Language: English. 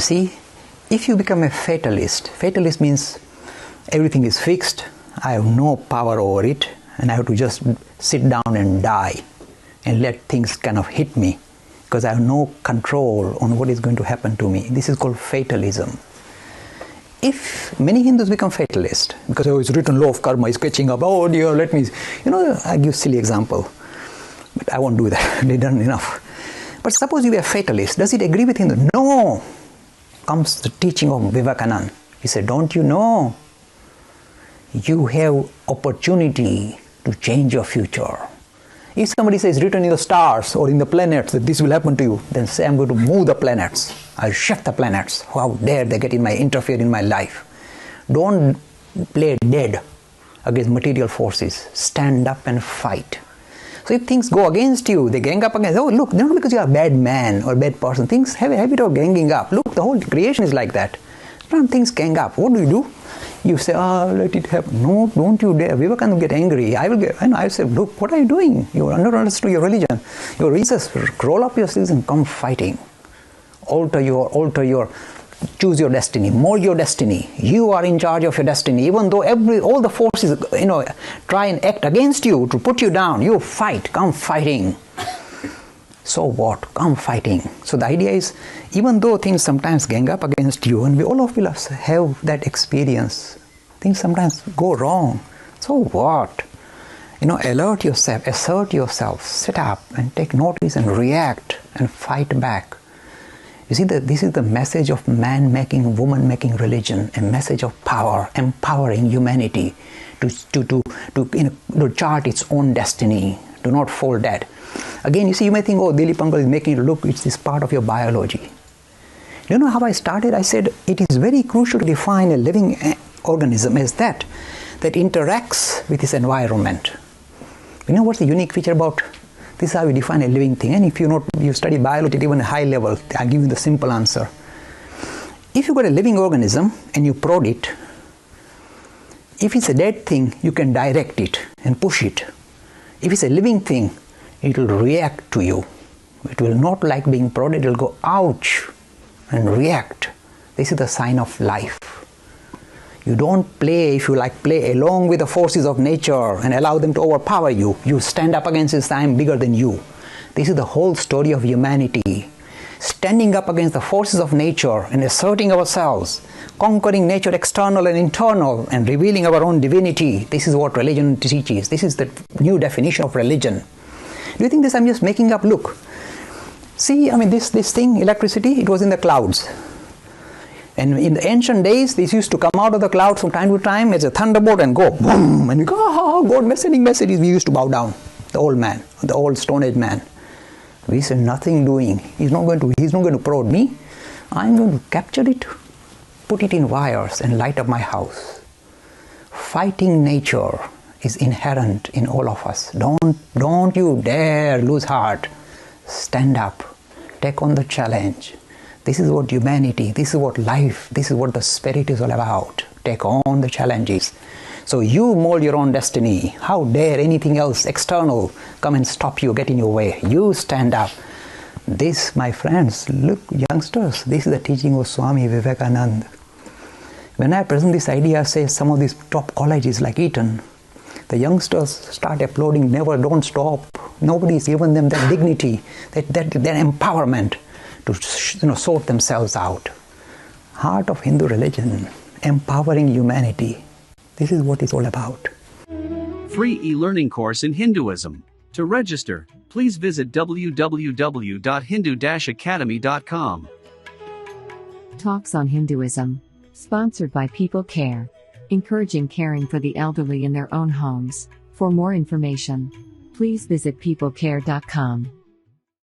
see, if you become a fatalist means everything is fixed, I have no power over it, and I have to just sit down and die and let things kind of hit me because I have no control on what is going to happen to me. This is called fatalism. If many Hindus become fatalist because it's written law of karma is catching up, oh dear, let me, I give silly example, but I won't do that. They've done enough. But suppose you be a fatalist, does it agree with Hindu? No. Comes the teaching of Vivekananda. He said, don't you know? You have opportunity to change your future. If somebody says written in the stars or in the planets that this will happen to you, then say I'm going to move the planets. I'll shift the planets. How dare they interfere in my life? Don't play dead against material forces. Stand up and fight. So if things go against you, they gang up against, oh look, not because you are a bad man or a bad person. Things have a habit of ganging up. Look, the whole creation is like that. Sometimes things gang up. What do? You say, let it happen. No, don't you dare. Vivekananda will get angry. I say, look, what are you doing? You understood your religion. Your religious, roll up your sleeves and come fighting. Choose your destiny, mold your destiny. You are in charge of your destiny. Even though all the forces, try and act against you to put you down, you fight, come fighting. So what? Come fighting. So the idea is, even though things sometimes gang up against you, and we all of us have that experience, things sometimes go wrong. So what? Alert yourself, assert yourself, sit up and take notice and react and fight back. You see, this is the message of man-making, woman-making religion, a message of power, empowering humanity to chart its own destiny. Do not fall dead. Again, you see, you may think, oh, Dilip Uncle is making it look, it's this part of your biology. You know how I started? I said it is very crucial to define a living organism as that interacts with its environment. You know what's the unique feature about this is how you define a living thing. And if you study biology at even a high level, I'll give you the simple answer. If you've got a living organism and you prod it, if it's a dead thing, you can direct it and push it. If it's a living thing, it will react to you. It will not like being prodded, it will go ouch and react. This is the sign of life. You don't play, if you like, play along with the forces of nature and allow them to overpower you. You stand up against this, I am bigger than you. This is the whole story of humanity. Standing up against the forces of nature and asserting ourselves, conquering nature external and internal, and revealing our own divinity. This is what religion teaches. This is the new definition of religion. Do you think this I'm just making up? Look. See, this thing, electricity, it was in the clouds. And in the ancient days, this used to come out of the clouds from time to time as a thunderbolt and go boom, and we go, God sending messages. We used to bow down. The old man, the old Stone Age man. We said nothing doing. He's not going to prod me. I'm going to capture it, put it in wires and light up my house. Fighting nature is inherent in all of us. Don't you dare lose heart. Stand up. Take on the challenge. This is what humanity, this is what life, this is what the spirit is all about. Take on the challenges. So you mold your own destiny. How dare anything else external come and stop you, get in your way. You stand up. This, my friends, look, youngsters, this is the teaching of Swami Vivekananda. When I present this idea, say some of these top colleges like Eton, the youngsters start applauding, never, don't stop. Nobody's given them that dignity, that empowerment to sort themselves out. Heart of Hindu religion, empowering humanity. This is what it's all about. Free e-learning course in Hinduism. To register, please visit www.hindu-academy.com. Talks on Hinduism. Sponsored by People Care. Encouraging caring for the elderly in their own homes. For more information, please visit peoplecare.com.